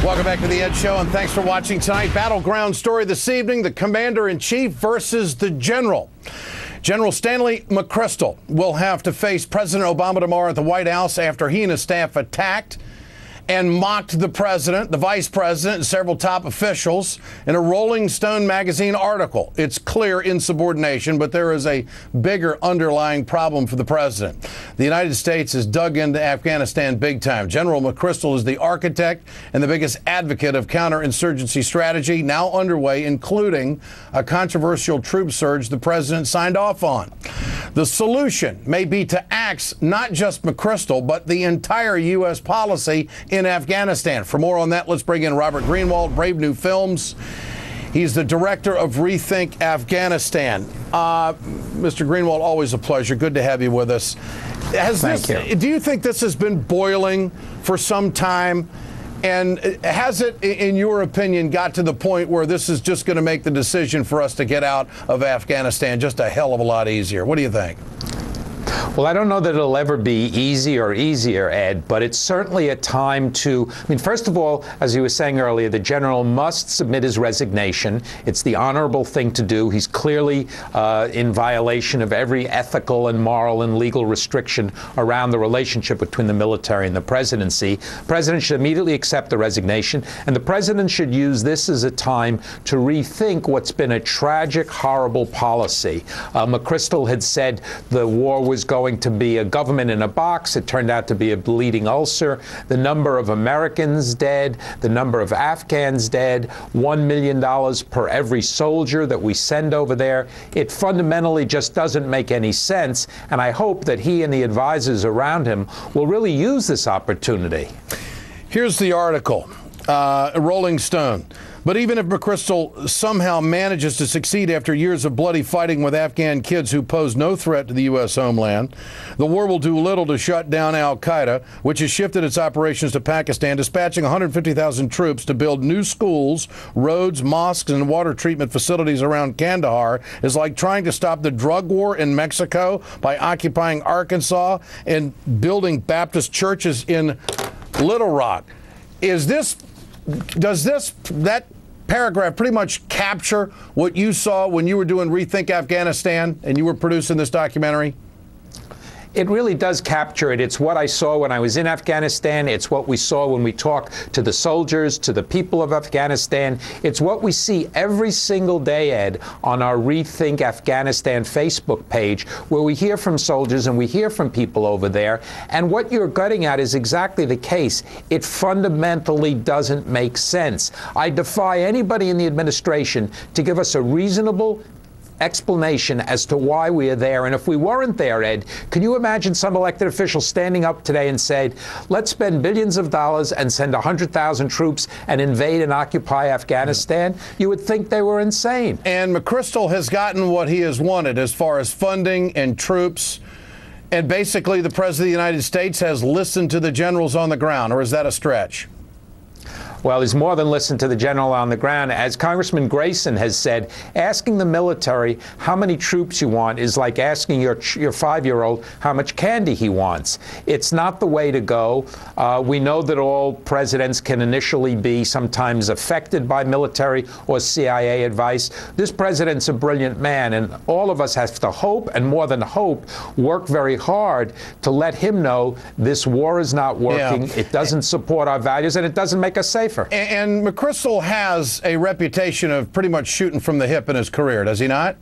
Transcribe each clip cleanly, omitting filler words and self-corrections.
Welcome back to the Ed Show, and thanks for watching tonight. Battleground story this evening, the Commander-in-Chief versus the General. General Stanley McChrystal will have to face President Obama tomorrow at the White House after he and his staff attacked and mocked the president, the vice president, and several top officials in a Rolling Stone magazine article. It's clear insubordination, but there is a bigger underlying problem for the president. The United States has dug into Afghanistan big time. General McChrystal is the architect and the biggest advocate of counterinsurgency strategy now underway, including a controversial troop surge the president signed off on. The solution may be to axe not just McChrystal, but the entire U.S. policy in Afghanistan. For more on that, let's bring in Robert Greenwald, Brave New Films. He's the director of Rethink Afghanistan. Mr. Greenwald, always a pleasure. Good to have you with us. Thank you. Do you think this has been boiling for some time? And has it, in your opinion, got to the point where this is just going to make the decision for us to get out of Afghanistan just a hell of a lot easier? What do you think? Well, I don't know that it'll ever be easy or easier, Ed, but it's certainly a time to, first of all, as you were saying earlier, the general must submit his resignation. It's the honorable thing to do. He's clearly in violation of every ethical and moral and legal restriction around the relationship between the military and the presidency. The president should immediately accept the resignation, and the president should use this as a time to rethink what's been a tragic, horrible policy. McChrystal had said the war was going to be a government in a box. It turned out to be a bleeding ulcer. The number of Americans dead, the number of Afghans dead, $1 million per every soldier that we send over there. It fundamentally just doesn't make any sense, and I hope that he and the advisors around him will really use this opportunity. Here's the article, Rolling Stone. But even if McChrystal somehow manages to succeed after years of bloody fighting with Afghan kids who pose no threat to the U.S. homeland, the war will do little to shut down al-Qaeda, which has shifted its operations to Pakistan, dispatching 150,000 troops to build new schools, roads, mosques, and water treatment facilities around Kandahar is like trying to stop the drug war in Mexico by occupying Arkansas and building Baptist churches in Little Rock. Does that paragraph pretty much capture what you saw when you were doing Rethink Afghanistan and you were producing this documentary? It really does capture it. It's what I saw when I was in Afghanistan. It's what we saw when we talk to the soldiers, to the people of Afghanistan. It's what we see every single day, Ed, on our Rethink Afghanistan Facebook page, where we hear from soldiers and we hear from people over there. And what you're getting at is exactly the case. It fundamentally doesn't make sense. I defy anybody in the administration to give us a reasonable explanation as to why we are there. And if we weren't there, Ed, can you imagine some elected official standing up today and said, let's spend billions of dollars and send 100,000 troops and invade and occupy Afghanistan? You would think they were insane. And McChrystal has gotten what he has wanted as far as funding and troops. And basically the President of the United States has listened to the generals on the ground, or is that a stretch? Well, he's more than listened to the general on the ground. As Congressman Grayson has said, asking the military how many troops you want is like asking your 5-year-old how much candy he wants. It's not the way to go. We know that all presidents can initially be sometimes affected by military or CIA advice. This president's a brilliant man, and all of us have to hope, and more than hope, work very hard to let him know this war is not working. It doesn't support our values, and it doesn't make us safer. And McChrystal has a reputation of pretty much shooting from the hip in his career, does he not?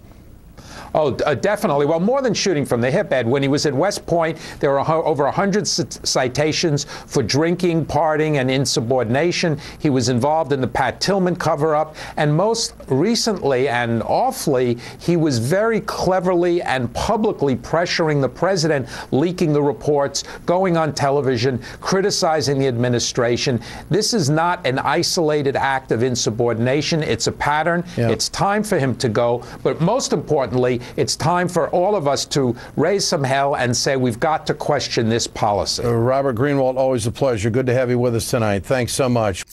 Oh, definitely. Well, more than shooting from the hip, Ed. When he was at West Point, there were over 100 citations for drinking, partying, and insubordination. He was involved in the Pat Tillman cover-up. And most recently and awfully, he was very cleverly and publicly pressuring the president, leaking the reports, going on television, criticizing the administration. This is not an isolated act of insubordination. It's a pattern. Yeah. It's time for him to go. But most importantly, it's time for all of us to raise some hell and say we've got to question this policy. Robert Greenwald, always a pleasure. Good to have you with us tonight. Thanks so much.